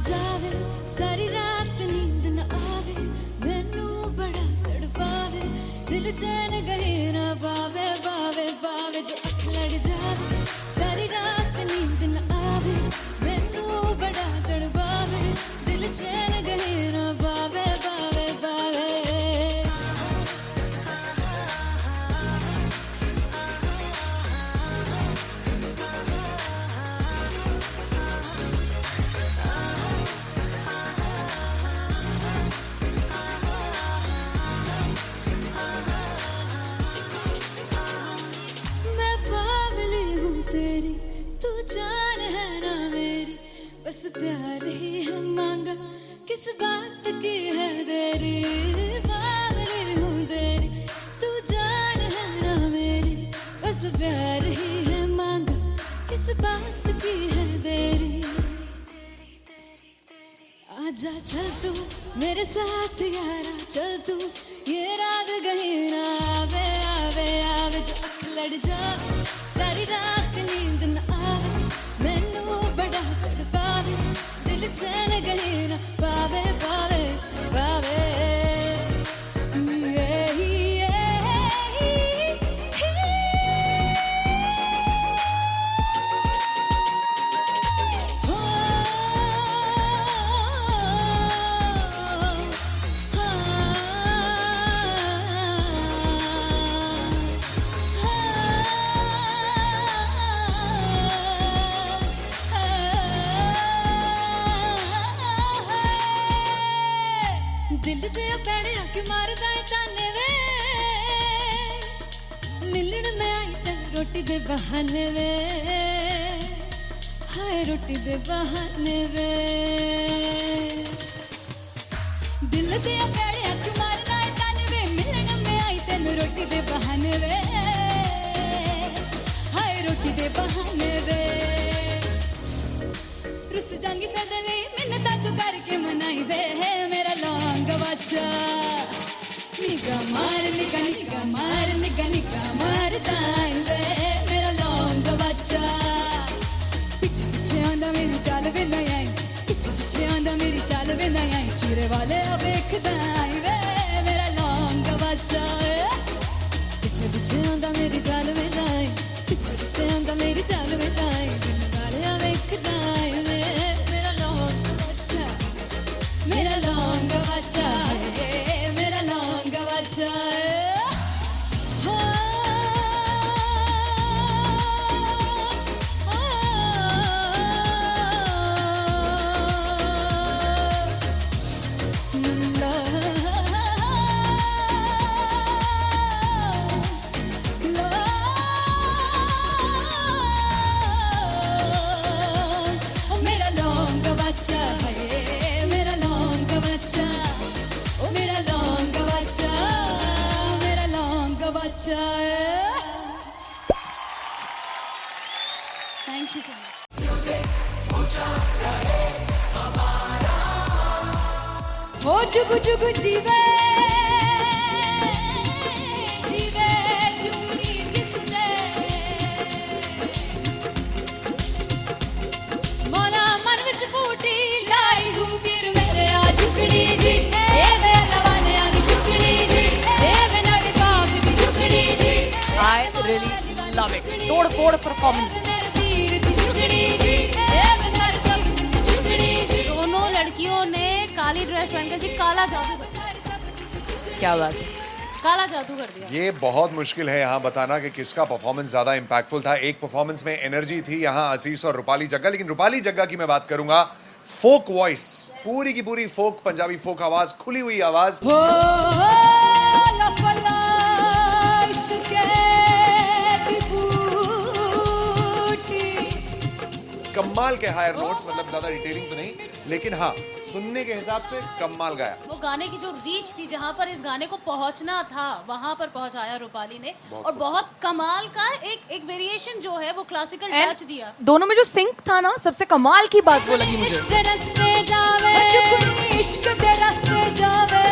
जावे सारी रात नींद न आवे मैनू बड़ा तड़पावे दिल चैन गहे ना पावे पावे पावे जो अख लड़ जावे सारी रात नींद न आवे मैनू बड़ा तड़पावे दिल चैन गहे ना पावे पावे पावे जान है ना मेरी बस प्यार ही है मांगा किस बात की है देरी बावली हूँ तेरी तू जान है ना मेरी बस प्यार ही है मांगा किस बात की है देरी आजा चल तू मेरे साथ यारा चल तू ये रात कहीं ना आवे आवे आवे जो अख लड़ जावे सारी रात नींद न आवे मैनू बड़ा तड़पावे दिल चैन कहीं ना पावे पावे पावे दिल दे पैड़े आके मारदा है ताने वे मिलन में आई ते रोटी दे बहाने वे हाय रोटी दे बहाने वे दिल दे पैड़े आके मारदा है ताने वे मिलन में आई ते रोटी दे बहाने वे हाय रोटी दे बहाने वे रुस जांगी सदले मिन्नता तू करके मनाई वे मेरा लौंग बच्चा निगा मार दाई वे मेरा लौंग बच्चा पीछे पीछे आंदा मेरी चाल वे नहीं आई पीछे पीछे आंदा मेरी चाल वे नहीं आई चूरे वाले अब एक दाई वे मेरा लौंग बच्चा पीछे पीछे आंदा मेरी चाल वे नहीं पीछे पीछे आंदा मेरी चाल वे नहीं दिल वाले अब एक दाई वे मेरा लौंग बच्चा मेरा लौंग बच्चा मेरा लौंग बच्चा मेरा लौंग बच्चा मेरा लौंग बच्चा ओ मेरा लौंग बच्चा मेरा लौंग बच्चा थैंक यू सो मच हो जुगु जुगु जीवे जीवे जुगनी जिसने मौला मन विच बूटी लाई गुबीर मेरे आ झुकड़ी जी ए वे लवाने आ दी झुकड़ी जी ए वे नड़ी बाग दी झुकड़ी जी I really love it. तोड़ फोड़ परफॉर्मेंस। दोनों लड़कियों ने काली ड्रेस पहनकर जी काला जादू कर दिया। क्या बात है, काला जादू कर दिया। ये बहुत मुश्किल है यहाँ बताना कि किसका परफॉर्मेंस ज्यादा इम्पैक्टफुल था। एक परफॉर्मेंस में एनर्जी थी यहाँ असीस और रूपाली जग्गा, लेकिन रूपाली जग्गा की मैं बात करूंगा फोक वॉइस, पूरी की पूरी फोक, पंजाबी फोक आवाज, खुली हुई आवाज। कमाल के हायर नोट्स, मतलब ज्यादा डिटेलिंग तो नहीं, लेकिन हाँ सुनने के हिसाब से कमाल गाया। वो गाने की जो रीच थी, जहाँ पर इस गाने को पहुंचना था वहां पर पहुंचाया रूपाली ने, और बहुत कमाल का एक वेरिएशन जो है वो क्लासिकल टच दिया। दोनों में जो सिंक था ना, सबसे कमाल की बात वो लगी मुझे। इश्क दे रस्ते जावे, इश्क दे रस्ते जावे,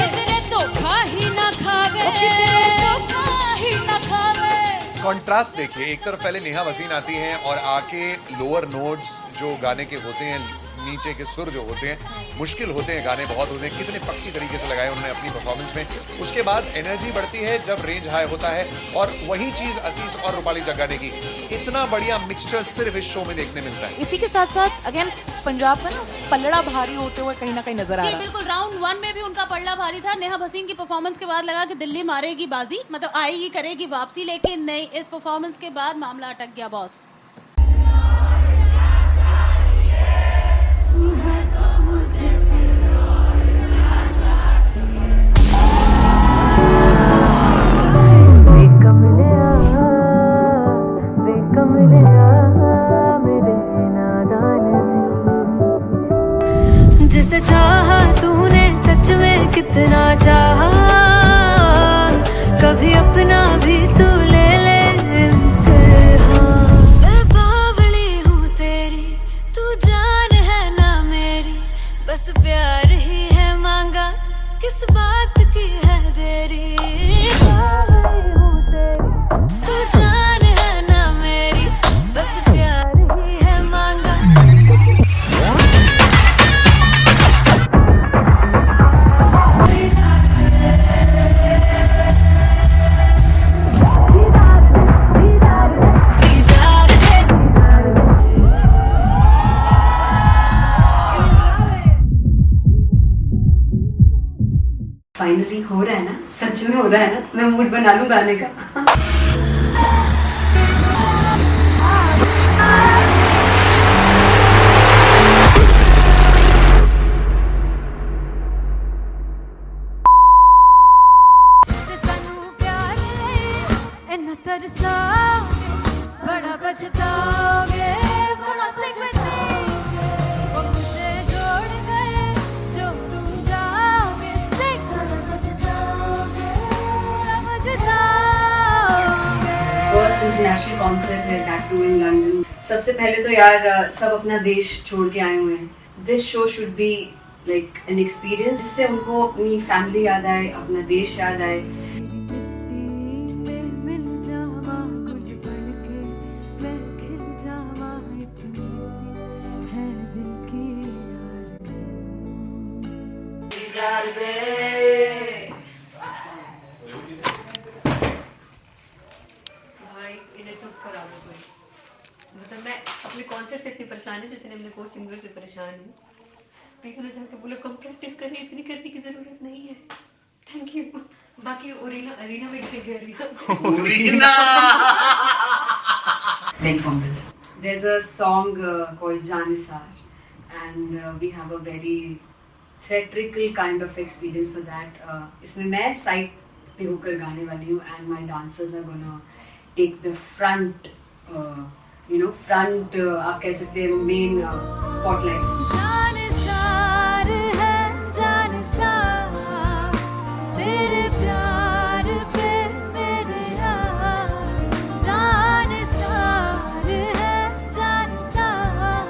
कितने धोखा ही ना खावे, कितने धोखा ही ना खावे। कॉन्ट्रास्ट देखिए, एक तरफ पहले नेहा वसीन आती हैं और आके लोअर नोट्स जो गाने के होते हैं नीचे के सुर जो होते हैं मुश्किल होते हैं, गाने बहुत होते हैं, कितने पक्की तरीके से लगाए उन्होंने अपनी परफॉर्मेंस में। उसके बाद एनर्जी बढ़ती है जब रेंज हाई होता है, और वही चीज असीस और रूपाली जग्गा ने की। इतना बढ़िया मिक्सचर सिर्फ इस शो में देखने मिलता है। इसी के साथ साथ अगेन पंजाब का ना पलड़ा भारी होते हुए कहीं ना कहीं नजर आ जी रहा है। बिल्कुल, राउंड 1 में भी उनका पलड़ा भारी था। नेहा भसीन की परफॉर्मेंस के बाद लगा कि दिल्ली मारेगी बाजी, मतलब आएगी करेगी वापसी, लेकिन नहीं, इस परफॉर्मेंस के बाद मामला अटक गया बॉस। जिसे चाहा तूने सच में कितना चाहा, कभी अपना भी तू ले ले इम्तिहान। मैं बावली हूँ तेरी, तू जान है ना मेरी, बस प्यार ही है मांगा, किस बात की है देरी। बावली हूँ तेरी, तू जान है ना मेरी, बस प्यार ही है मांगा। फाइनली हो रहा है ना, सच में हो रहा है ना, मैं मूड बना लूं गाने का। बड़ा पछताओगे वो मुझे छोड़ गए, जो तुम जाओगे फर्स्ट इंटरनेशनल कॉन्सर्ट है, दैट टू इन लंदन। सबसे पहले तो यार सब अपना देश छोड़ के आए हुए हैं। This show should be like an experience, जिससे उनको अपनी फैमिली याद आए, अपना देश याद आए। भाई इन्हें चुप करा दो कोई, मतलब मैं अपने कॉन्सर्ट से इतनी परेशान हूँ जितने अपने को सिंगर से परेशान हूँ। प्लीज उन्हें जाके बोलो कम प्रैक्टिस करिए, इतनी करने की जरूरत नहीं है। Thank you. बाकी अरीना में गए arena Big fumble. There's a song called Janisar, and we have a very theatrical kind of experience for that. इसमें मैं साइड पे होकर गाने वाली हूँ, and my dancers are gonna take the front, front आप कह सकते हैं main spotlight. जानसार है जानसार, तेरे प्यार पे मेरे यार। जानसार है जानसार,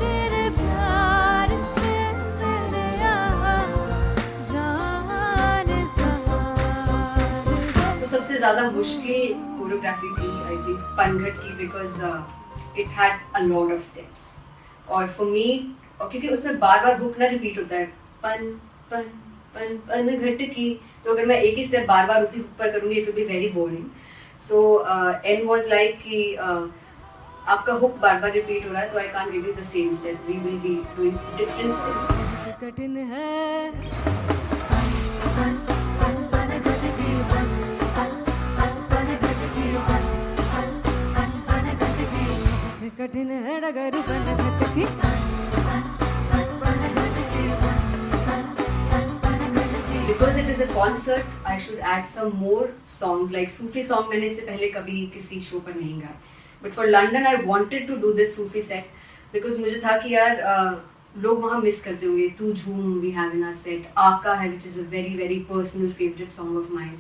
तेरे प्यार पे मेरे यार। जानसार तो सबसे ज़्यादा मुश्किल कोरियोग्राफी थी आई थिंक पनघट की, because it had a lot of steps, और फॉर मी, और क्योंकि उसमें बार बार हुक ना रिपीट होता है, पन पन पन पन घट की, तो अगर मैं एक ही स्टेप बार बार उसी हुक पर करूँगी it will be very boring. So an was like कि आपका हुक बार बार रिपीट हो रहा है, तो I can't give you the same step, we will be doing different steps. कठिन है कठिन है डगर पनघट की। Because it is a concert, I should add some more songs, like Sufi song मैंने इससे पहले कभी किसी शो पर नहीं गाए, but for London I wanted to do this Sufi set because मुझे था कि यार लोग वहाँ मिस करते होंगे। तू झूम we have in our set, आका है which is a very very personal favorite song of mine.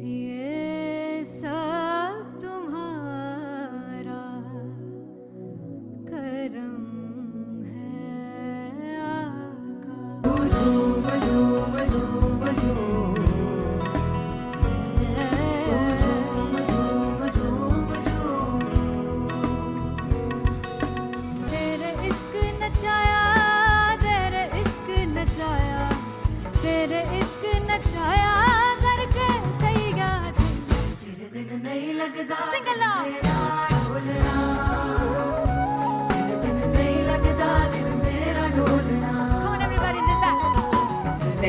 ये सब तुम्हारा करम है आका। झूम झूम झूम झूम, झूम झूम झूम झूम, तेरे इश्क नचा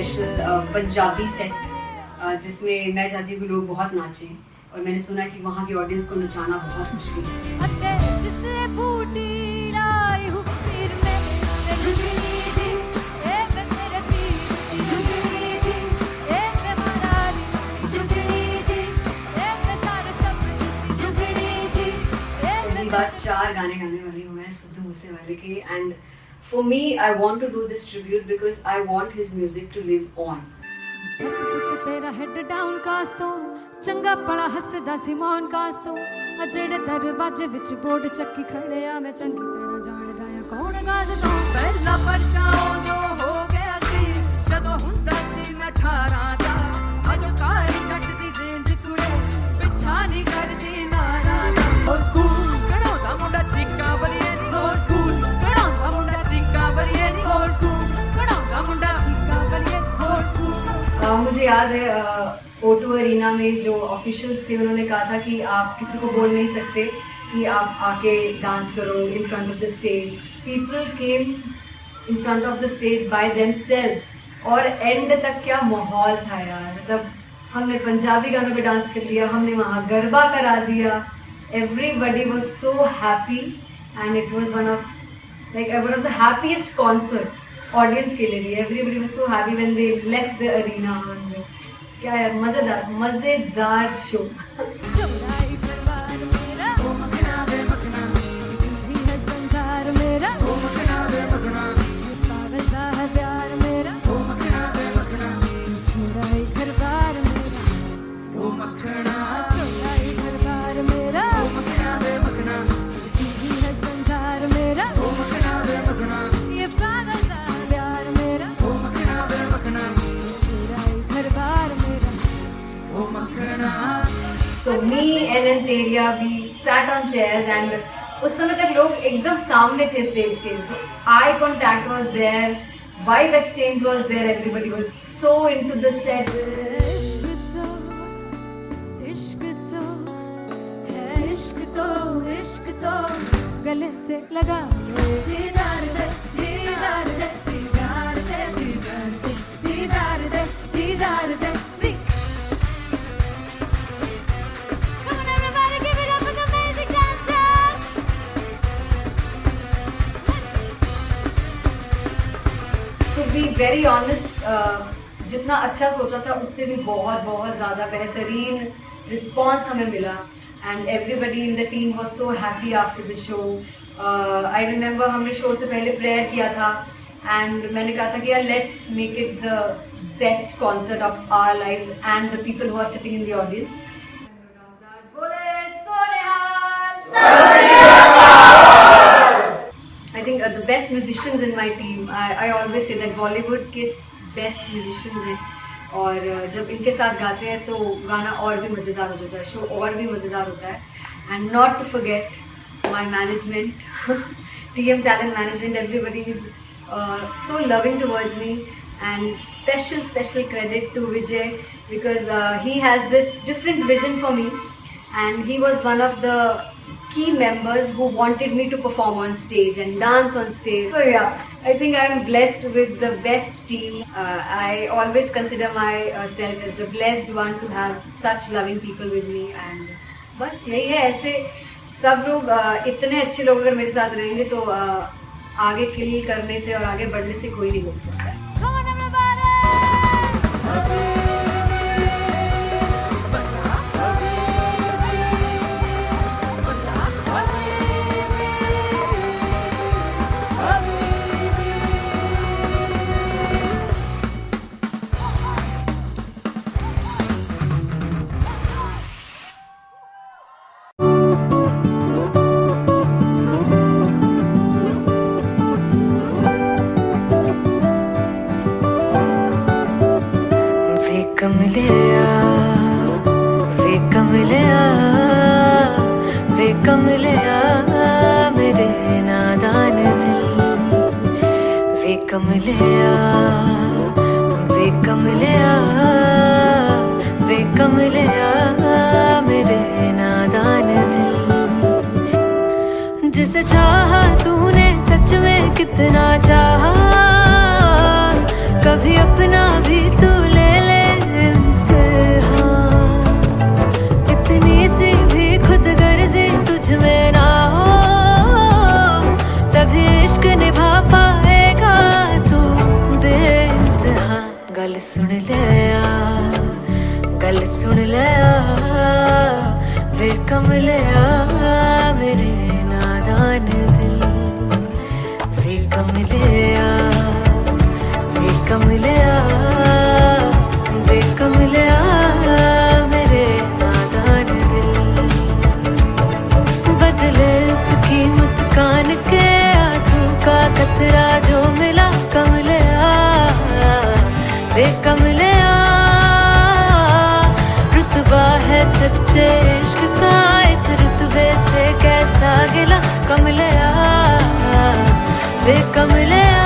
स्पेशल पंजाबी सेट जिसमें मैं चाहती हूँ कि लोग बहुत नाचें, और मैंने सुना कि वहाँ की ऑडियंस को नचाना बहुत मुश्किल है। अते जिसे बूटी लाई हूँ फिर मैं झुकनी जी, ए मैं तेरे पीर की झुकनी जी, ए मैं मरारी की झुकनी जी, ए मैं सारे सपने की झुकनी जी, ए पहली बार 4 गाने गाने वाली हूँ मैं सिद्धू मूसेवाले के, and for me I want to do this tribute because I want his music to live on. बस पुत तेरा हेड डाउन कास तो चंगा पड़ा हसदा सिमोन कास तो अजड़े दरवाजे विच बोर्ड चक्की खड़े आ मैं चंगी तेरा जानदा आ कौन गाज तो ਪਹਿਲਾ ਬੱਚਾ ਉਦੋਂ ਹੋ ਗਿਆ ਸੀ ਜਦੋਂ ਹੁੰਦਾ ਸੀ ਮੈਂ 18 ਦਾ ਅਜੋ ਕਾਲੀ ਜੱਟ ਦੀ ਰੇਂਜ ਕੁੜੇ ਪਿੱਛਾ ਨਹੀਂ ਕਰਦੀ ਨਾਰਾ ਦਾ ਹੋਰ ਸਕੂਲ ਕਢਾਉਂਦਾ ਮੁੰਡਾ ਚੀਕਾਂ ਬਲੀਏ ਨੀ ਹੋਰ ਸਕੂਲ ਕਢਾਉਂਦਾ ਮੁੰਡਾ ਚੀਕਾਂ ਬਲੀਏ ਨੀ ਹੋਰ ਸਕੂਲ ਕਢਾਉਂਦਾ ਮੁੰਡਾ ਚੀਕਾਂ ਬਲੀਏ ਹੋਰ ਸਕੂਲ मुझे याद है O2 अरीना में जो ऑफिशियल्स थे उन्होंने कहा था कि आप किसी को बोल नहीं सकते कि आप आके डांस करो in front of the stage. People came in front of the stage by themselves, और एंड तक क्या माहौल था यार, मतलब हमने पंजाबी गानों पे डांस कर लिया, हमने वहाँ गरबा करा दिया, everybody was so happy and it was one of the happiest concerts audience के लिए भी। Everybody was so happy when they left the arena, और क्या यार मजेदार शो। चौराई परिवार मेरा ओ मखना वे मखना भी है संसार मेरा ओ मखना वे मखना पागल सा है प्यार मेरा ओ मखना वे मखना चौराई परिवार मेरा ओ मखना चौराई परिवार मेरा ओ मखना वे मखना भी है संसार मेरा ओ मखना वे मखना ये पागल सा है प्यार मेरा ओ मखना वे मखना चौराई परिवार मेरा ओ मखना। So me and Anteria, we sat on chairs and उस समय तक लोग एकदम सामने थे स्टेज के, so eye contact was there, vibe exchange was there, everybody was so into the set. इश्क तो है इश्क तो गले से लगा दीदार दे दीदार दे दीदार दे दीदार दे दीदार दे दीदार दे। Come on everybody, give it up for the amazing dancers. To be very honest, जितना अच्छा सोचा था उससे भी बहुत ज़्यादा बेहतरीन रिस्पॉन्स हमें मिला, and everybody in the team was so happy after the show. I remember हमने शो से पहले प्रेयर किया था, एंड मैंने कहा था कि यार let's make it the best concert of our lives and the people who are sitting in the audience. I think the best musicians in my team, I always say that Bollywood के best musicians हैं, और जब इनके साथ गाते हैं तो गाना और भी मज़ेदार हो जाता है, शो और भी मज़ेदार होता है। And not to forget my management, TM Talent Management, everybody is so loving towards me, and special credit to Vijay because he has this different vision for me, and he was one of the key members who wanted me to perform on stage and dance on stage. So yeah, I think I am blessed with the best team. I always consider myself as the blessed one to have such loving people with me, and बस यही है। ऐसे सब लोग इतने अच्छे लोग अगर मेरे साथ रहेंगे तो आगे किल करने से और आगे बढ़ने से कोई नहीं रोक सकता। Come on everybody. कमलिया मेरे नादान दिल, वे कमलिया वे कमलिया वे कमलिया मेरे नादान दिल। जिसे चाहा तूने सच में कितना चाहा, कभी अपना भी सुन लिया वे कमलिया मेरे नादान दिल वे कमलिया वे कमलिया वे कमलिया मेरे नादान दिल बदले उसकी मुस्कान के आंसू का कतरा जो मिला कमलिया वे कमलिया रुतबा है सच्चे इश्क का इस रुतबे से कैसा गिला कमलिया वे कमलिया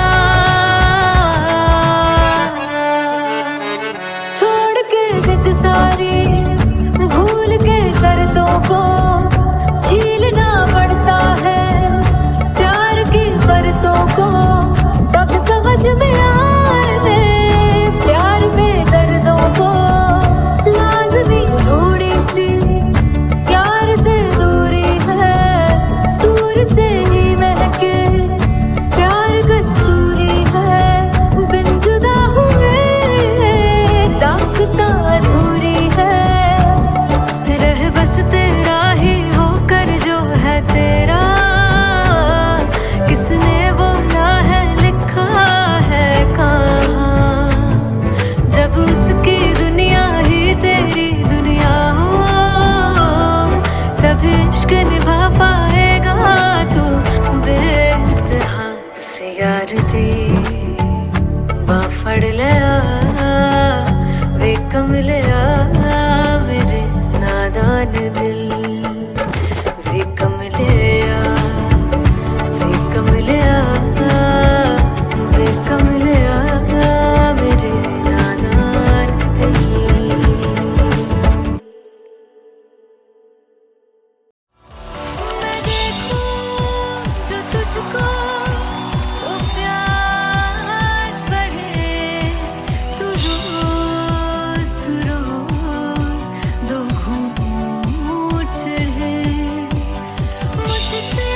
छोड़ के जिद सारी भूल के शर्तों को झीलना पड़ता है प्यार की शर्तों को तब समझ में आए प्यार में दर्दों को लाज़मी थोड़ी सी प्यार से दूरी है दूर से ही महके प्यार कस्तूरी है बिन जुदा हुए दास्तां अधूरी है रह बस तेरा ही होकर जो है तेरा किसने बोला है लिखा है कहाँ जब उसकी दुनिया ही तेरी दुनिया हो तब इश्क निभा पाएगा तू बेइंतहा से यार दी बाफड़ लिया वे कमलिया मेरे नादान दिल वे कमलिया वे कमलिया वे कमलिया मेरे नादान दिल मैं देखूं जो तुझको तो प्यास बढ़े तू रोज दो घूंट चढ़े मुझसे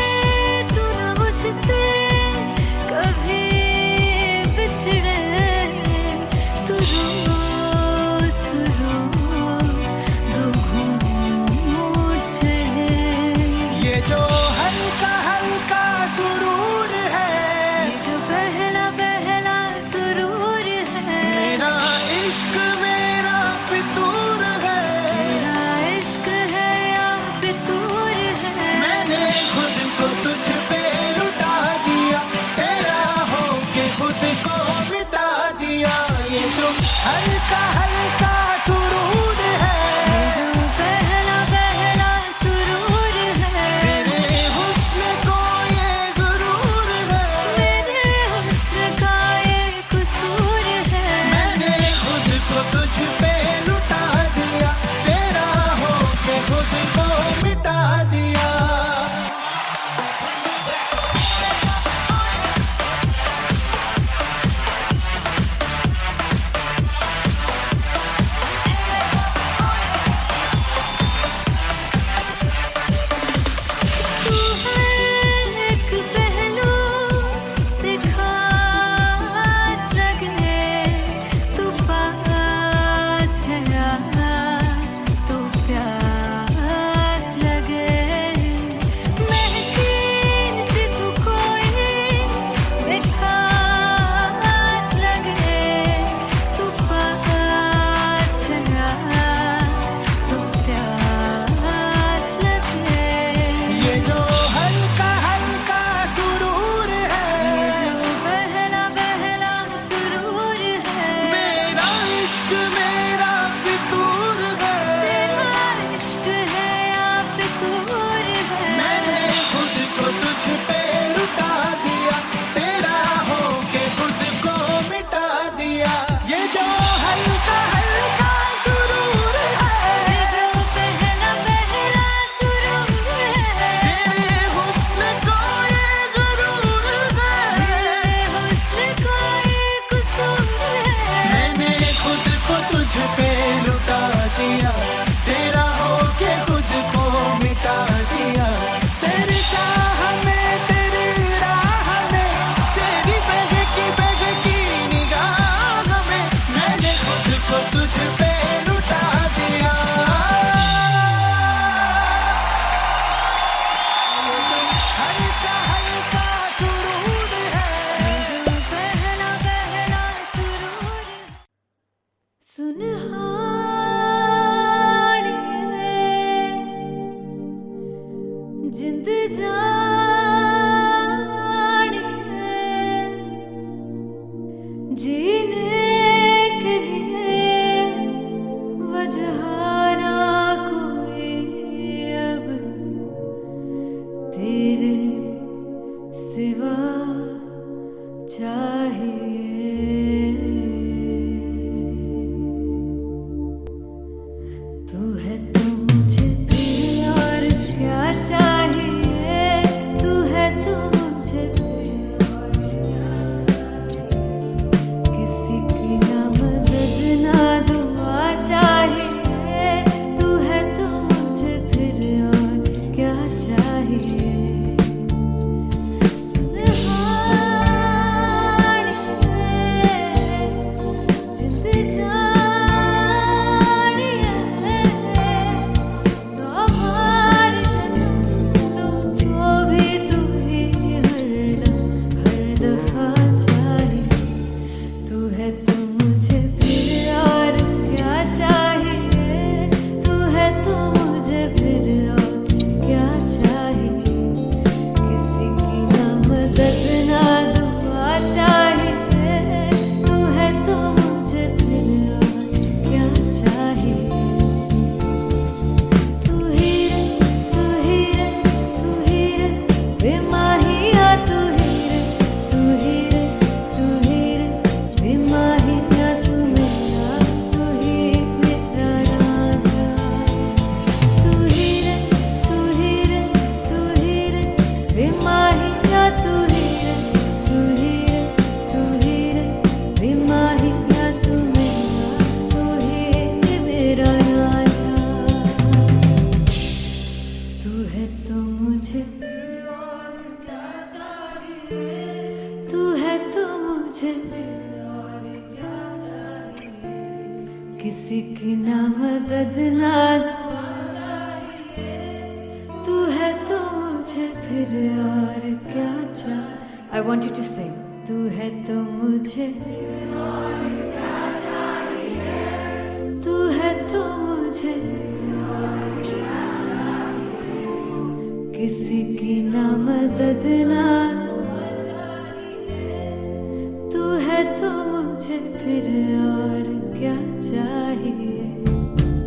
तू ना मुझसे कभी बिछड़े तू रोज दो घूंट चढ़े ये जो हल्का हल्का सुरूर है ये जो पहला पहला सुरूर है मेरा इश्क मेरा फितूर है तेरा इश्क है या फितूर है मैंने खुद को तुझ पे लुटा दिया तेरा होके खुद को मिटा दिया ये जो हल्का हल्का सुरूर है ये जो पहला पहला सुरूर है तेरे हुस्न को ये गुरूर है मेरे हुस्न का ये कसूर है मैंने खुद को तुझ पे लुटा दिया तेरा होके खुद को मिटा दिया तू है एक पहलू से खास लगने तू पास है आज तो प्यास लगे महकी से तू कोई मिठास लगे तू पास है आज तो प्यास लगे ये जो हल्का हल्का सुरूर है ये जो पहला पहला सुरूर है मेरा इश्क मेरा फितूर है तेरा इश्क है या फितूर है मैंने खुद को तुझ पे लुटा दिया तेरा होके खुद को मिटा दिया ये जो हल्का हल्का सुरूर है ये जो पहला पहला सुरूर है तेरे जाने जीने के लिए वजह ना कोई अब तेरे सिवा चाहिए तू है तो मुझे फिर और क्या चाहिए तू है तो मुझे फिर और क्या चाहिए किसी की ना मदद ना दुआ चाहिए तू है तो मुझे फिर और क्या चाहिए जिंद जानिए सौ बार जन्म लूं तो भी तू ही हरदम हर दफा चाहिए तू है तो मुझे फिर और क्या चाहिए तू है तो मुझे फिर और क्या चाहिए किसी की ना मदद ना दुआ चाहिए तू है तो मुझे फिर और क्या चाहिए तू ही रे तू ही रे तू ही रे बेमाहिया तू ही रे तू ही रे तू ही रे बेमाहिया तू मेरा राजा तू ही रे तू ही रे तू ही रे बेमाहिया तू ही रे तू ही रे तू ही रे बेमाहिया तू ही मेरा राजा तू है तो मुझे तू है तो मुझे किसी की ना मदद ना तू है तो मुझे फिर और क्या चाहिए I want you to sing तू है तो मुझे तू है तो मुझे किसी की ना मदद ना तू है तो मुझे फिर और क्या चाहिए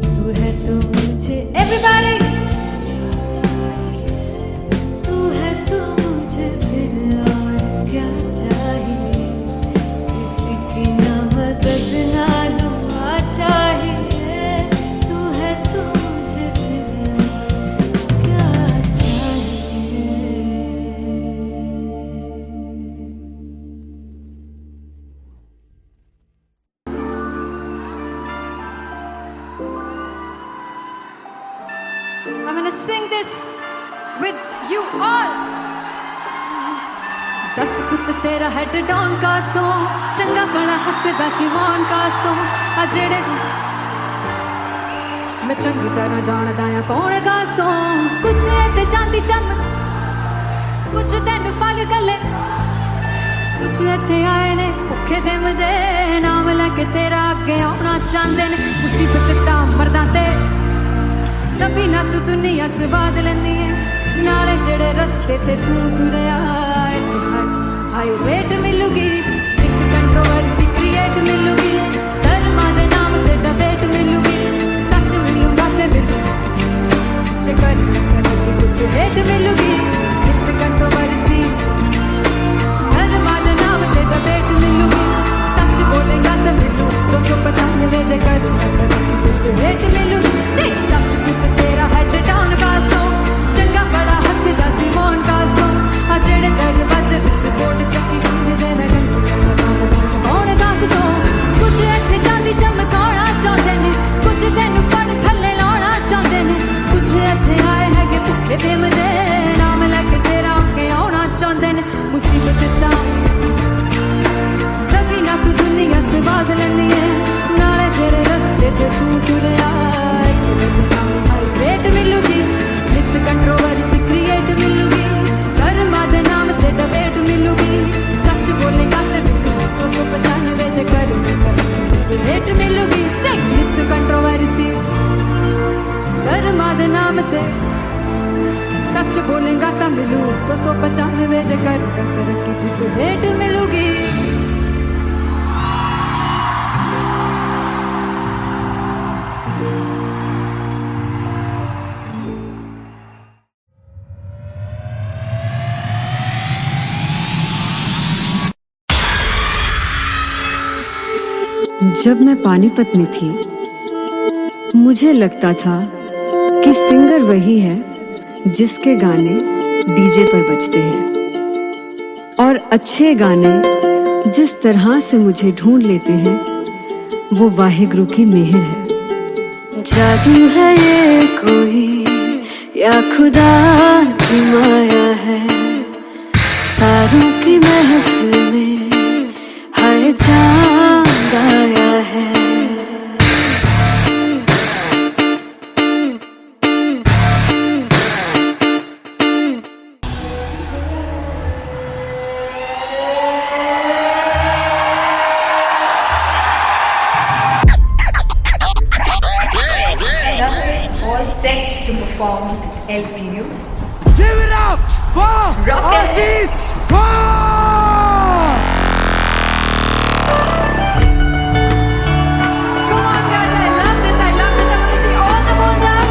तू है तो मुझे everybody तू है तो मुझे फिर और क्या चाहिए किसी की ना मदद ना दुआ चाहिए तू है तो मुझे फिर और क्या चाहिए I'm gonna sing this with you all. दस पुत तेरा हेड डाउन कास तो चंगा बड़ा हसदा सी मौन कास तो आ जेड़े मैं चंगी तरह जानदा आ कौन कास तो कुछ ते चांदी चम कुछ तेन फल गले कुछ इत्थे आए ने भुखे फिमदे नाम लैके तेरा अगे आउणा चाहंदे ने मुसीबत दा मरदा ते तभी ना तू दुनिया स्वाद लेंदी है नाले जेड़े रस्ते ते तू तुरया इत्थे हाई रेट मिलूगी एक कंट्रोवर्सी क्रिएट मिलूगी धर्मा दे नाम ते डिबेट मिलूगी सच मिलूगा ते मिलू जे कर की कुछ रेट मिलूगी एक कंट्रोवर्सी धर्मा दे नाम ते डिबेट मिलूगी सच बोलेगा ते मिलू 295 जे कर कुछ रेट मिलूगी से 10 कुछ तेरा हेड डाउन कास तो चंगा बड़ा हसदा सी मौन कास तो आ जेड़े दरवाजे विच बोर्ड चक्की दे मैं कौन कास तो कुछ इत्थे चांदी चमकाउणा चाहंदे ने कुछ तैनू फड़ थल्ले लाउणा चाहंदे ने कुछ इत्थे आए हैगे भुखे देमदे नाम लैके तेरा अगे आउणा चाहंदे ने मुसीबत दा तभी ना तू दुनिया स्वाद लेंदी है नाले तेरे रस्ते ते तू तुरया हाई रेट मिलूगी नित कंट्रोवर्सी क्रिएट मिलूगी कर्मा दे नाम ते डिबेट मिलूगी सच बोलेगा ते मिलू 295 जे कर रेट मिलूगी से नित कंट्रोवर्सी कर्मा दे नाम ते सच बोलेगा तो मिलू 295 जे करेगा तरक्की भी तो हेट मिलूगी जब मैं पानीपत में थी मुझे लगता था कि सिंगर वही है जिसके गाने डीजे पर बजते हैं और अच्छे गाने जिस तरह से मुझे ढूंढ लेते हैं वो वाहिगुरु की मेहर है। जादू है ये कोई या खुदा की माया है तारों की महफिल में हाय चांद आया है। All set to perform at LPU. Give it up for Rocket. Aziz Khan! Come on guys, I love this, I love this. I want to see all the balls up.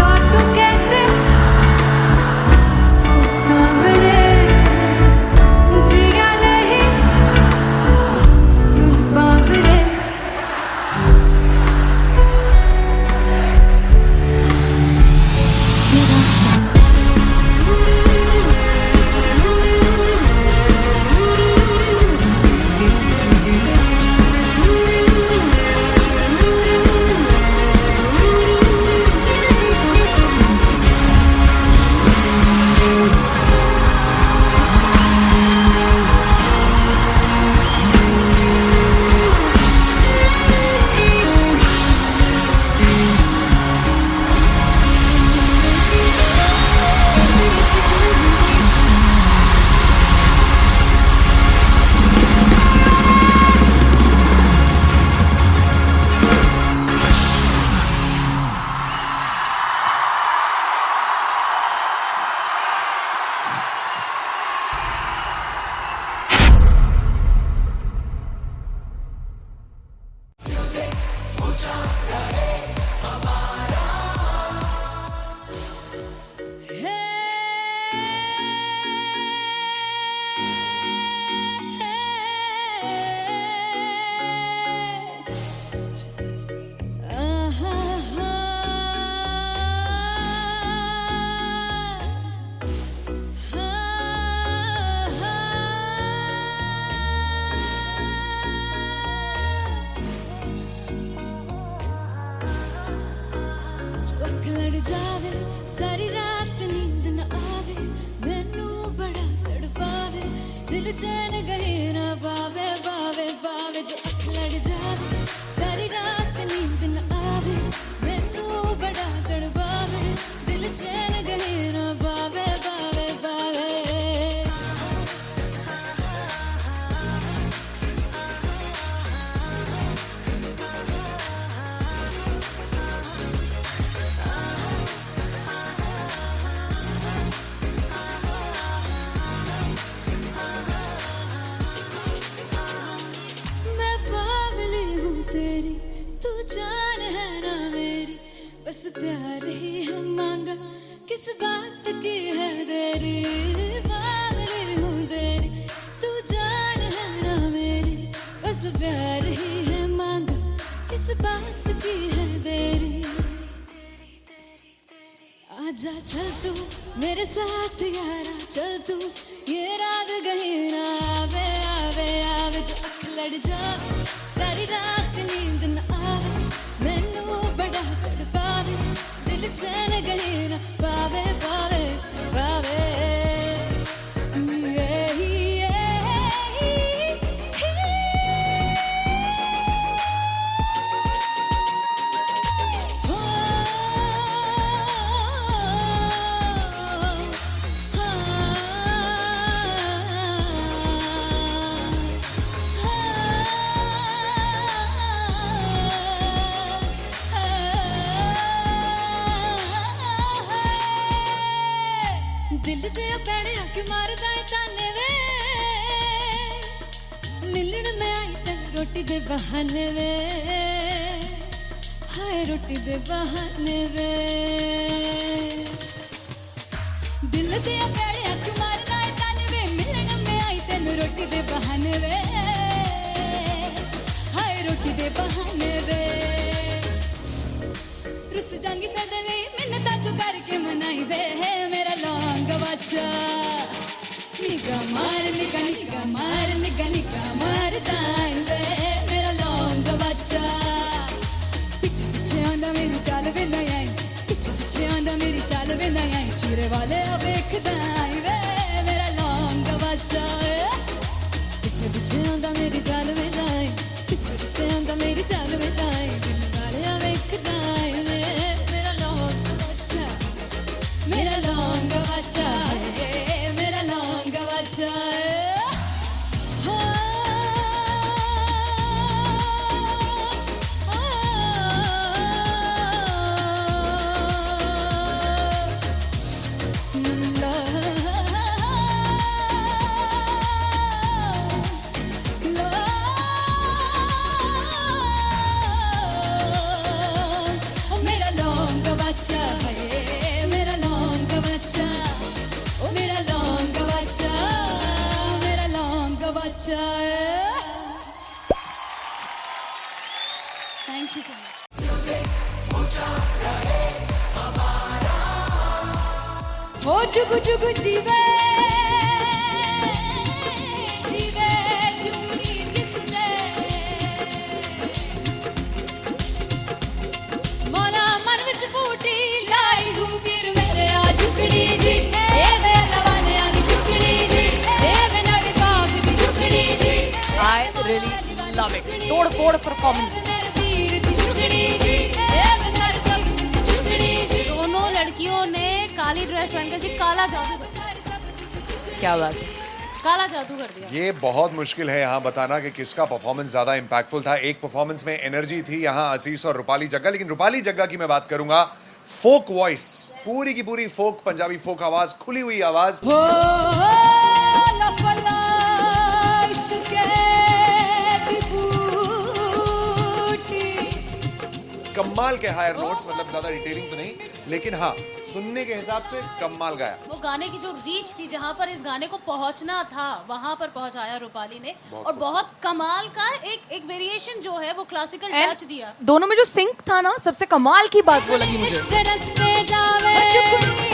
काटू कैसे सामने जिया नहीं सुन बाबरे लड़ जावे सारी रात नींद न आवे मैनू बड़ा तड़पावे दिल चैन गहे ना पावे पावे पावे जो अख लड़ जावे सारी रात नींद न आवे मैनू बड़ा तड़पावे दिल चैन गहे ना पावे पावे पावे जान है ना मेरी बस प्यार ही है मांगा किस बात की है देरी पागल हूँ तेरी तू जान है ना मेरी बस प्यार ही है मांगा किस बात की है देरी आजा चल तू मेरे साथ यारा चल तू ये रात कहीं ना आवे आवे आवे जो अख लड़ जावे सारी रात नींद न आवे मैनू बड़ा तड़पावे दिल चैन कहीं ना पावे पावे पावे से बैठे आके मारदा है ताने वे मिलन में आई तेन रोटी दे बहाने वे हाय रोटी दे बहाने वे दिल दे बैठे आके मारदा है ताने वे मिलन में आई तेन रोटी दे बहाने वे हाय रोटी दे बहाने वे रुस जांगी सदले मिन्नता तू करके मनाई वे है मेरा लौंग बच्चा निगा मार दाई वे मेरा लौंग बच्चा पीछे पीछे आंदा मेरी चाल वे नहीं आई पीछे पीछे आंदा मेरी चाल वे नहीं आई चूरे वाले अब देखदा आई वे मेरा लौंग बच्चा पीछे पीछे आंदा मेरी चाल वे नहीं आई पीछे पीछे आंदा मेरी चाल वे नहीं आई दिल वाले अब देखदा आई वे मेरा लौंग बच्चा मेरा लौंग बच्चा मेरा लौंग बच्चा मेरा लौंग बच्चा है मेरा लौंग बच्चा ओ मेरा लौंग बच्चा मेरा लौंग बच्चा थैंक यू सो मच हो जुगु जुगु जीवे जीवे जुगनी जिसने मौला मन विच बूटी लाई दूबीर मेरे आ झुकड़ी जी ए वे लवाने आ दी झुकड़ी जी ए वे नवी बाग दी झुकड़ी जी I really love it. तोड़ फोड़ परफॉर्मेंस। मेरे वीर दी झुकड़ी जी ए वे सर सब दी झुकड़ी जी दोनों लड़कियों ने काली ड्रेस पहनकर जी काला जादू कर दिया। क्या बात है। काला जादू कर दिया। ये बहुत मुश्किल है यहाँ बताना कि किसका परफॉर्मेंस ज्यादा इंपैक्टफुल था। एक परफॉर्मेंस में एनर्जी थी यहाँ असीस और रूपाली जग्गा, लेकिन रूपाली जग्गा की मैं बात करूंगा फोक वॉइस, पूरी की पूरी फोक पंजाबी फोक आवाज, खुली हुई आवाज। हो लफला इश्क़े दी बूटी कमाल के हायर नोट्स, मतलब ज्यादा डिटेलिंग तो नहीं, लेकिन हाँ सुनने के हिसाब से कमाल गाया। वो गाने की जो रीच थी, जहाँ पर इस गाने को पहुंचना था वहां पर पहुंचाया रूपाली ने, और बहुत कमाल का एक वेरिएशन जो है वो क्लासिकल टच दिया। दोनों में जो सिंक था ना, सबसे कमाल की बात वो लगी मुझे। इश्क दे रस्ते जावे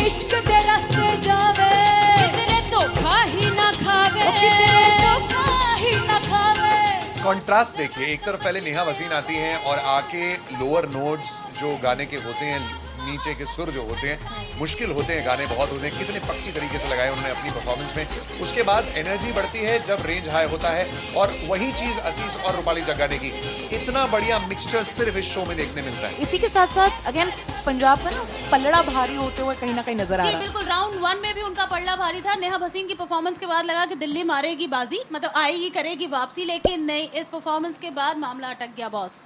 इश्क दे रस्ते जावे कितने धोखा ही ना खावे कितने धोखा ही ना खावे। कॉन्ट्रास्ट देखिए, एक तरफ पहले नेहा वसीन आती हैं और आके लोअर नोट्स जो गाने के होते हैं, नीचे के सुर जो होते हैं, मुश्किल होते हैं, गाने बहुत होते हैं, कितने पक्की तरीके से लगाए उन्होंने अपनी परफॉर्मेंस में। उसके बाद एनर्जी बढ़ती है जब रेंज हाई होता है, और वही चीज असीस और रूपाली जग्गा ने की। इतना बढ़िया मिक्सचर सिर्फ इस शो में देखने मिलता है। इसी के साथ साथ अगेन पंजाब का ना पल्लड़ा भारी होते हुए कहीं ना कहीं नजर आ जी रहा है। बिल्कुल, राउंड 1 में भी उनका पल्ला भारी था। नेहा भसीन की परफॉर्मेंस के बाद लगा कि दिल्ली मारेगी बाजी, मतलब आएगी करेगी वापसी, लेकिन नहीं, इस परफॉर्मेंस के बाद मामला अटक गया बॉस।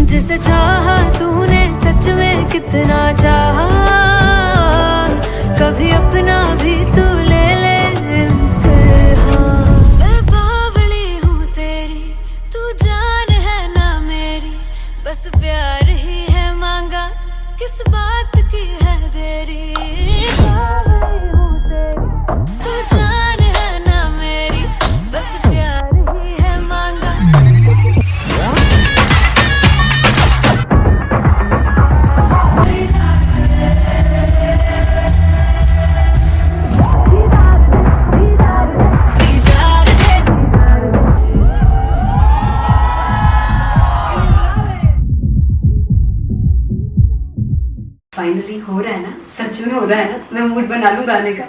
जिसे चाहा तूने सच में कितना चाहा, कभी अपना भी तू ले ले इम्तिहान। मैं बावली हूँ तेरी, तू जान है ना मेरी, बस प्यार ही है मांगा, किस बात की है देरी। बावली हूँ तेरी, तू जान है ना मेरी, बस प्यार ही है मांगा। फाइनली हो रहा है ना, सच में हो रहा है ना, मैं मूड बना लूं गाने का।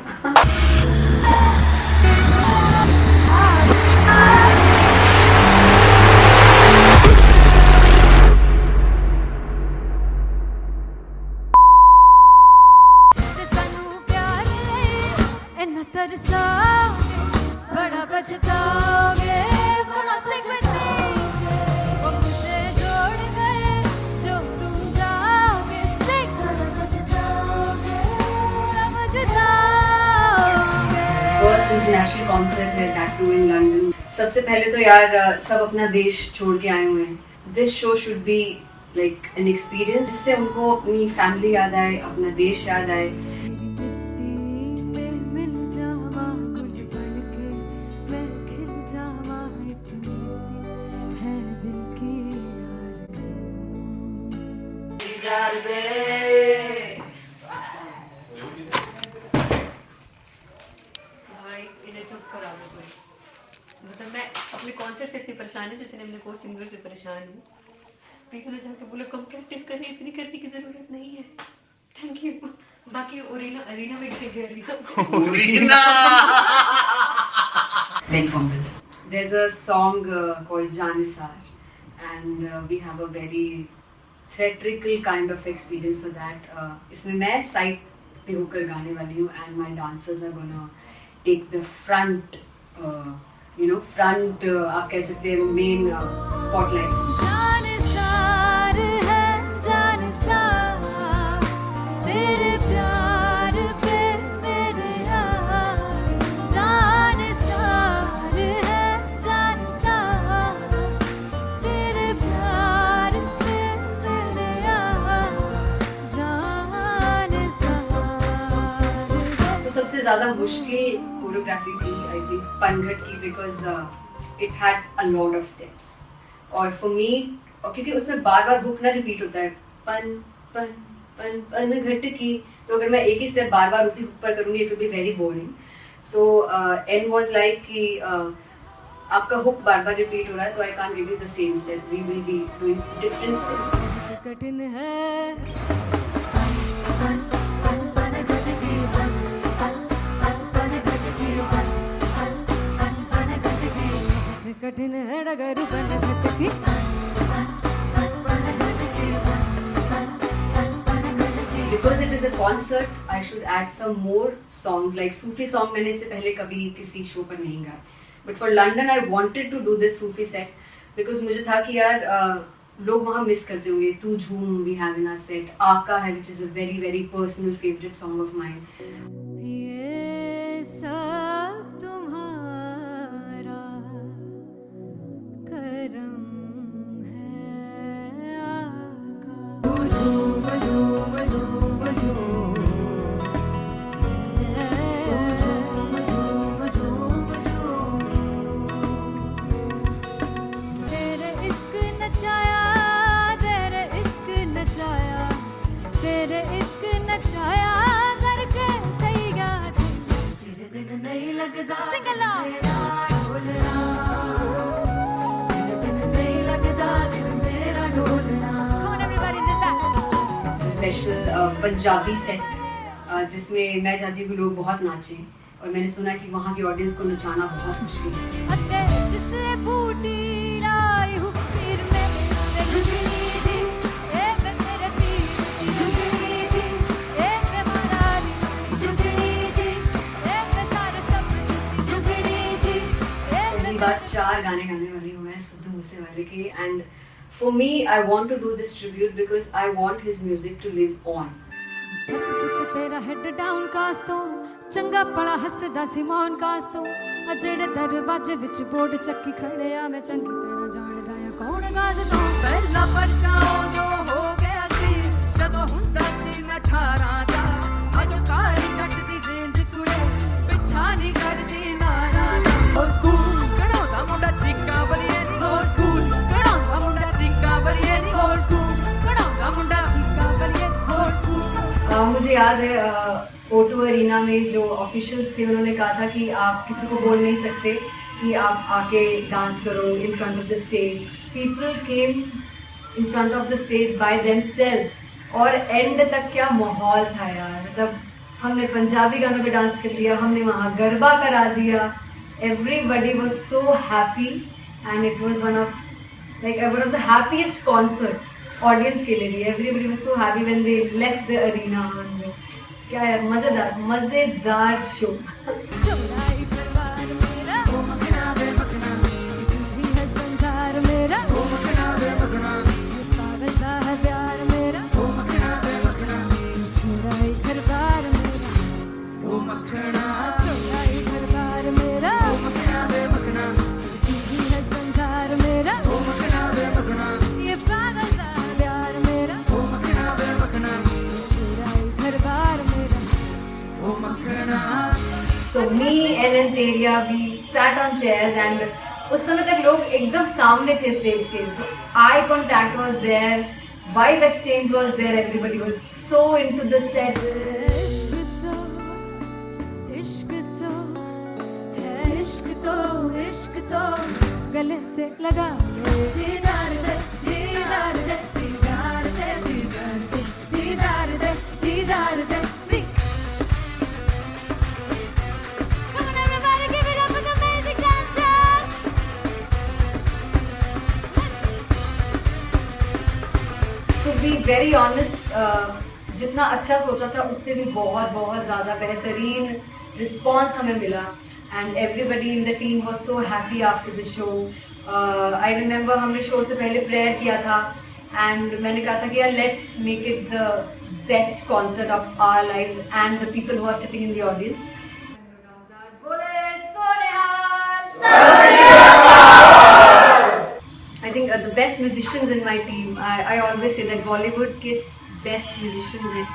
फर्स्ट इंटरनेशनल कॉन्सर्ट है, दैट टू इन लंदन। सबसे पहले तो यार सब अपना देश छोड़ के आए हुए हैं। This show should be like an experience, जिससे उनको अपनी फैमिली याद आए, अपना देश याद आए। मतलब मैं अपने कॉन्सर्ट से इतनी परेशान हूँ जितने अपने को सिंगर से परेशान हूँ। प्लीज उन्हें जाके बोलो कम प्रैक्टिस करें, इतनी करने की जरूरत नहीं है। Thank you. बाकी अरीना में गए arena Very fumble. There's a song called Janisar, and we have a very theatrical kind of experience for that. इसमें मैं साइड पे होकर गाने वाली हूँ, and my dancers are gonna take the front, front आप कह सकते हैं main spotlight. जानसार है जानसार तेरे प्यार पे मेरे यार, जानसार है जानसार तेरे प्यार पे मेरे यार, जानसार। तो सबसे ज़्यादा मुश्किल कोरियोग्राफी थी आई थिंक पनघट की, because it had a lot of steps. और फॉर मी, और क्योंकि उसमें बार बार हुक ना रिपीट होता है, पन पन पन पन घट की, तो अगर मैं एक ही स्टेप बार बार उसी हुक पर करूँगी it will be very boring. So an was like कि आपका हुक बार बार रिपीट हो रहा है, तो I can't give you the same step, we will be doing different steps. कठिन है कठिन है डगर बन घटकी, Because it is a concert, I should add some more songs. Like Sufi song मैंने इससे पहले कभी किसी शो पर नहीं गाया. But for London, I wanted to do this Sufi set because मुझे था कि यार लोग वहाँ मिस करते होंगे. तू झूम we have in our set. आका है which is a very very personal favorite song of mine. ये सब तुम्हारा करम है आका, झूम झूम झूम झूम झूम झूम झूम, तेरे इश्क नचाया तेरे इश्क नचाया तेरे इश्क नचाया करके तैयार, तेरे बिन नहीं लगता सिंगला ढोलना, तेरे बिन नहीं लगता दिल मेरा ढोलना। Come on everybody, did that. Special Punjabi set जिसमें मैं चाहती हूँ कि लोग बहुत नाचें, और मैंने सुना कि वहाँ की ऑडियंस को नचाना बहुत मुश्किल है. अते जिसे बूटी लाई हूँ पीर में झुकनी जी, ए वे मेरे पीर झुकनी जी, ए वे मरारी झुकनी जी, ए वे सारे सब झुकनी जी, ए पहली बार 4 गाने गाने वाली हूँ मैं सिद्धू मूसेवाले के, and for me I want to do this tribute because I want his music to live on. बस पुत तेरा हेड डाउन कास तो चंगा पड़ा हसदा सिमोन कास तो, अजेड़े दरवाजे विच बोर्ड चक्की खड़े आ मैं चंगी तरह जानदा आ कौन गाज तो। ਪਹਿਲਾ ਬੱਚਾ ਉਦੋਂ ਹੋ ਗਿਆ ਸੀ ਜਦੋਂ ਹੁੰਦਾ ਸੀ ਮੈਂ 18 ਦਾ, ਅਜੋ ਕਾਲੀ ਜੱਟ ਦੀ ਰੇਂਜ ਕੁੜੇ ਪਿੱਛਾ ਨਹੀਂ ਕਰਦੀ ਨਾਰਾਂ ਦਾ। ਹੋਰ ਸਕੂਲ ਕਢਾਉਂਦਾ ਮੁੰਡਾ ਚੀਕਾਂ ਬਲੀਏ ਨੀ, ਹੋਰ ਸਕੂਲ ਕਢਾਉਂਦਾ ਮੁੰਡਾ ਚੀਕਾਂ ਬਲੀਏ ਨੀ, ਹੋਰ ਸਕੂਲ ਕਢਾਉਂਦਾ ਮੁੰਡਾ ਚੀਕਾਂ ਬਲੀਏ, ਹੋਰ ਸਕੂਲ। मुझे याद है O2 अरीना में जो ऑफिशियल्स थे उन्होंने कहा था कि आप किसी को बोल नहीं सकते कि आप आके डांस करो in front of the stage. People came in front of the stage by themselves, और एंड तक क्या माहौल था यार. मतलब हमने पंजाबी गानों पे डांस कर लिया, हमने वहाँ गरबा करा दिया. Everybody was so happy and it was one of the happiest concerts audience के लिए भी. Everybody was so happy when they left the arena. क्या यार मजेदार शो. चौराई परिवार मेरा ओ मखना बे मखना, ही है संसार मेरा ओ मखना बे मखना, पागल सा है प्यार मेरा ओ मखना बे मखना, चौराई परिवार मेरा ओ मखना, चौराई परिवार and Teria, we sat on chairs and उस समय तक लोग एकदम सामने थे स्टेज के. So eye contact was there, vibe exchange was there, everybody was so into the set. इश्क तो गले से लगा दीदार दे दीदार दे दीदार दे दीदार दे दीदार दे. Come on everybody, give it up for the amazing dancers. To be very honest, जितना अच्छा सोचा था उससे भी बहुत बहुत ज़्यादा बेहतरीन रिस्पॉन्स हमें मिला. And everybody in the team was so happy after the show. I remember हमने शो से पहले प्रेयर किया था and मैंने कहा था कि यार let's make it the best concert of our lives and the people who are sitting in the audience. I think the best musicians in my team. I always say that Bollywood के best musicians हैं.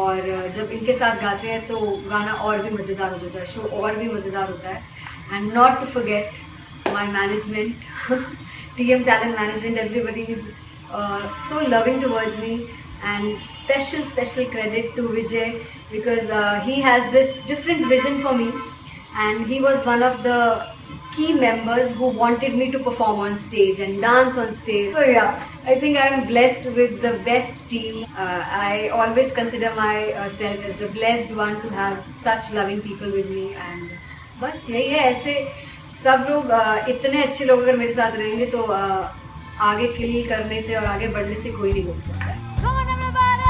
और जब इनके साथ गाते हैं तो गाना और भी मज़ेदार हो जाता है, शो और भी मज़ेदार होता है. And not to forget my management, TM Talent Management, everybody is so loving towards me. And special credit to Vijay because he has this different vision for me and he was one of the key members who wanted me to perform on stage and dance on stage. So yeah, I think I am blessed with the best team. I always consider myself as the blessed one to have such loving people with me. And बस यही है, ऐसे सब लोग इतने अच्छे लोग अगर मेरे साथ रहेंगे तो आगे किल करने से और आगे बढ़ने से कोई नहीं रोक सकता है. Come on everybody.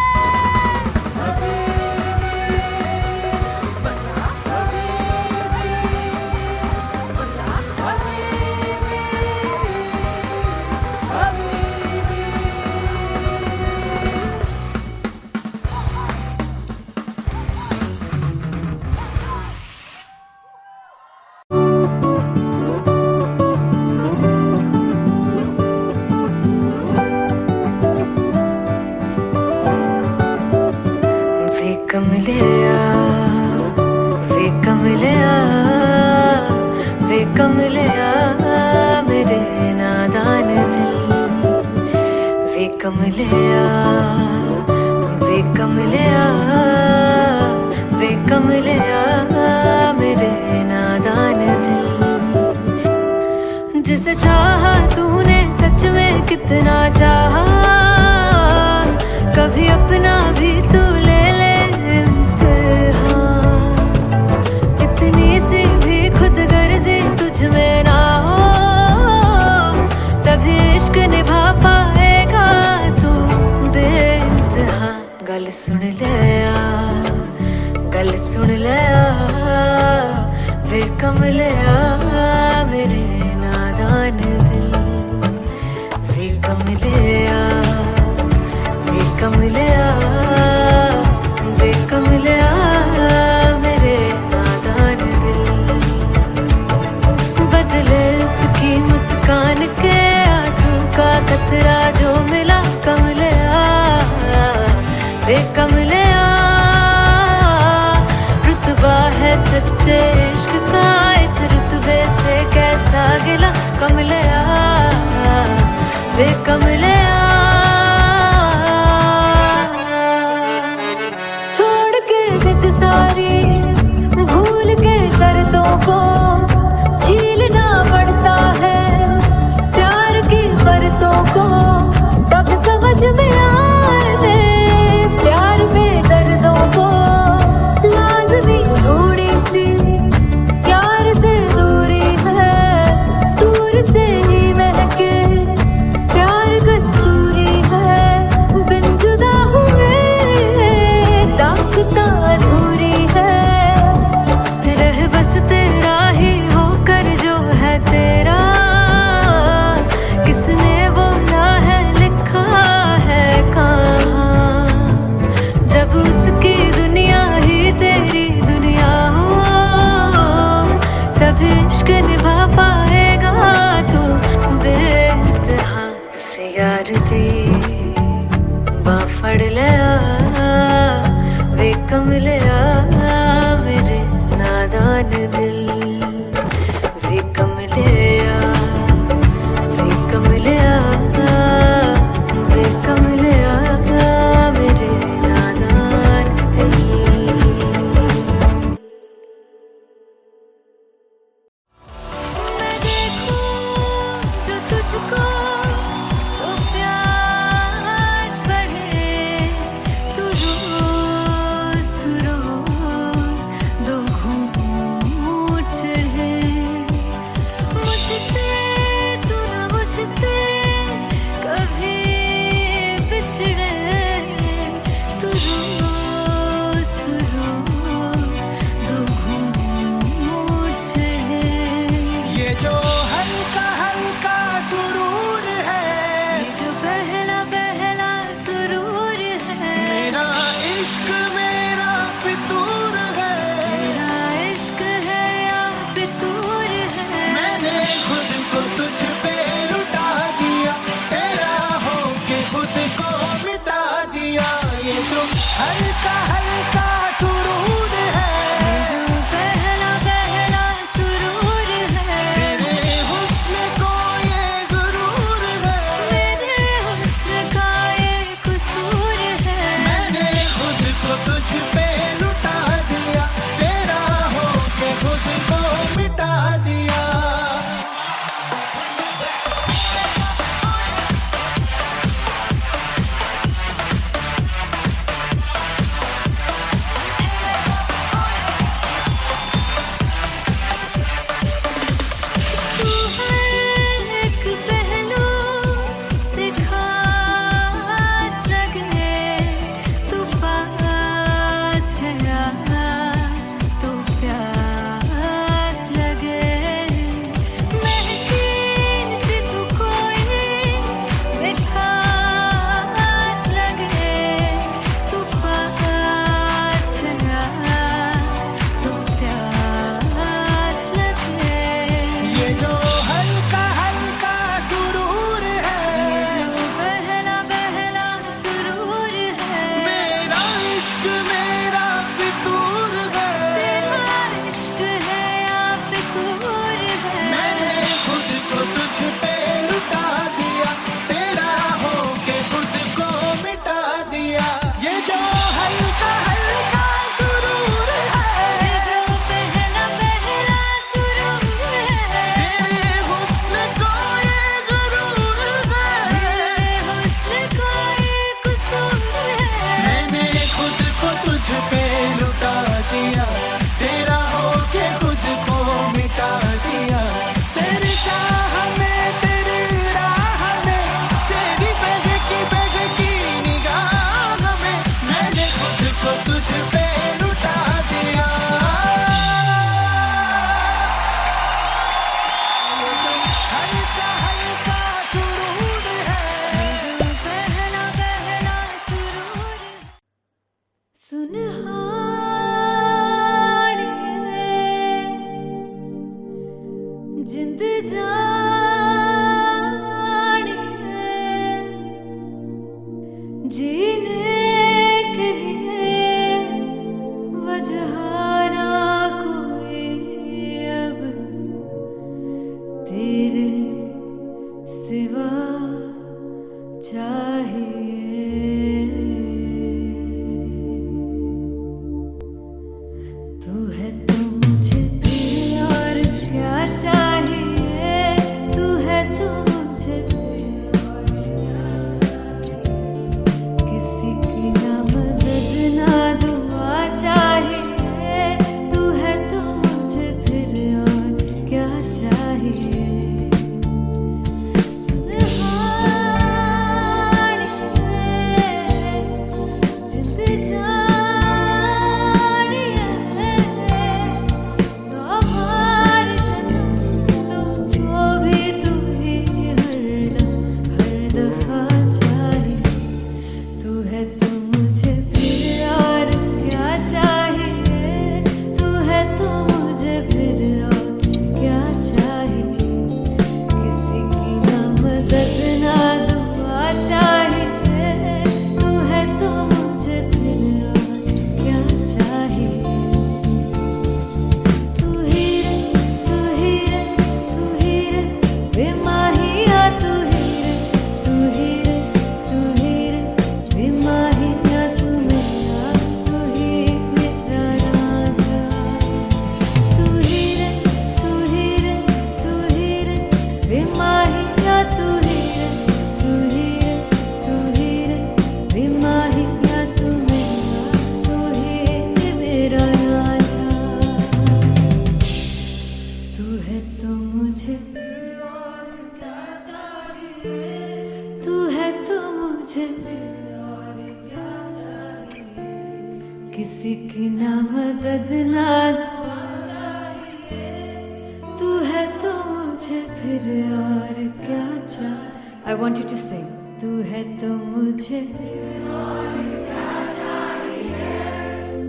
कमलिया मेरे नादान दिल, वे कमलिया वे कमलिया वे कमलिया मेरे नादान दिल. जिसे चाहा तूने सच में कितना चाहा, कभी अपना भी तू ले ले इम्तिहान. इतनी सी भी खुद गर्जी तुझ में ना हो, तभी इश्क निभा पाएगा तू बेइंतहा. गल सुन ले गल सुन ले वे कमलिया मेरे नादान दिल, वे कमलिया वे कमलिया वे कमलिया मेरे नादान दिल. बदले उसकी मुस्कान के आंसू का कतरा जो मिला कमलिया वे कमलिया. रुतबा है सच्चे इश्क का, इस रुतबे से कैसा गिला कमलिया वे कमलिया. छोड़ के जिद सारी भूल के शर्तों को झीलना पड़ता है, प्यार की शर्तों को तब समझ में आए. प्यार के दर्दों को लाज़मी थोड़ी सी प्यार से दूरी है, दूर से ही महके प्यार कस्तूरी है. बिन जुदा हुए दास्तां अधूरी है, रह बस तेरा ही होकर जो है तेरा. किसने बोला है लिखा है कहाँ, जब उसकी दुनिया ही तेरी दुनिया हो, तब इश्क निभा पाएगा तू बेइंतहा. से यार दी बां फड़ लिया वे कमलिया मेरे नादान दिल. कभी बिछड़े तू रोज दो घूंट चढ़े। ये जो हल्का हल्का सुरूर है, ये जो पहला पहला सुरूर है, मेरा इश्क मेरा फितूर है। तेरा इश्क है या फितूर है। मैंने खुद को तुझ पे लुटा दिया, तेरा होके खुद को मिटा मुझे किसी की ना मदद ना तू है तो मुझे फिर और क्या चाहिए. I want you to sing. तू है तो मुझे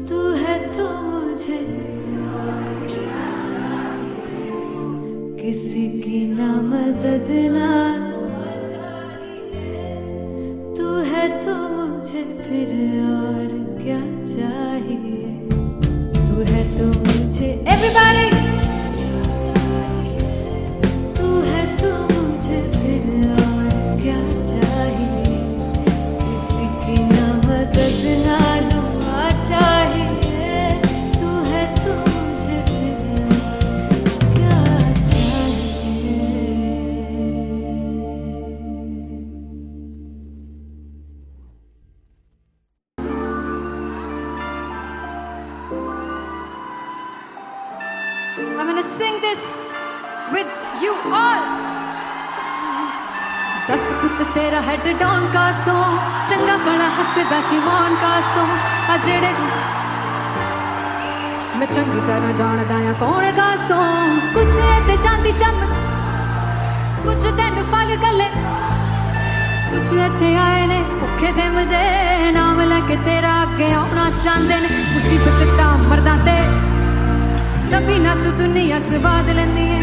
तू है तो मुझे किसी की ना मदद ना तू है तो मुझे फिर और क्या चाहिए. तू है तो मुझे everybody तू है तो मुझे फिर और क्या चाहिए. किसी की ना मदद ना दुआ चाहिए. तू है तो मुझे फिर और क्या चाहिए. I'm gonna sing this with you all. दस पुत तेरा हेड डाउन कास तो चंगा बड़ा हसदा सी मौन कास तो आ जेड़े मैं चंगी तरह जानदा आ कौन कास तो. कुछ ते चांदी चम कुछ तेन फल गले कुछ इत्थे आए ने भुखे फिमदे नाम लैके तेरा अगे आउणा चाहंदे ने. मुसीबत ता मरदा ते तभी ना तू दुनिया स्वाद लेंदी है.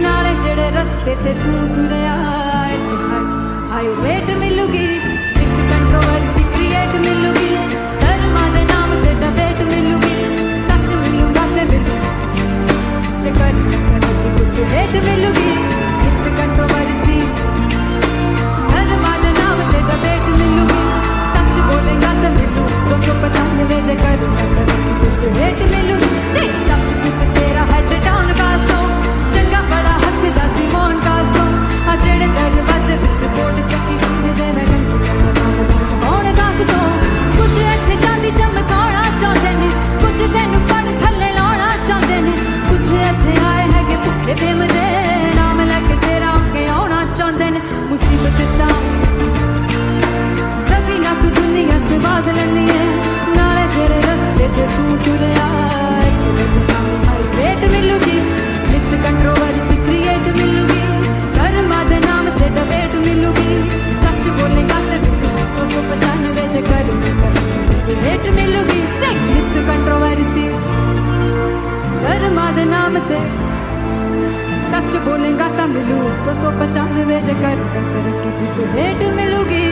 नाले जेड़े रस्ते ते तू तुरया हाई रेट मिलूगी. एक कंट्रोवर्सी क्रिएट मिलूगी. धर्मा दे नाम ते डिबेट मिलूगी. सच मिलूगा ते मिलू जे कर करती कुछ रेट मिलूगी. एक कंट्रोवर्सी धर्मा दे नाम ते डिबेट मिलूगी. सच बोलेगा ते मिलू 295 जे कर करती कुछ रेट मिलूगी. से दस कुछ तेरा हेड डाउन कास तो चंगा बड़ा हसदा सी मौन कास तो आ जेड़े दरवाजे विच बोर्ड चक्की दे मैं कौन कास तो. कुछ इत्थे चांदी चमकाउणा चाहंदे ने कुछ तैनू फड़ थल्ले लाउणा चाहंदे ने. कुछ इत्थे आए हैगे भुखे फिमदे नाम लैके तेरा अगे आउणा चाहंदे ने. मुसीबत ता तभी ना तू दुनिया स्वाद लैंदी है. नाले तेरे रस्ते ते तू तुरया हाई रेट मिलूगी. नित कंट्रोवर्सी क्रिएट मिलूगी. कर्मा दे नाम ते डिबेट मिलूगी. सच बोलेगा ते मिलू 295 जे कर रेट मिलूगी. से नित कंट्रोवर्सी कर्मा दे नाम ते सच बोलेगा ता मिलू 295 जे कर रेट मिलूगी.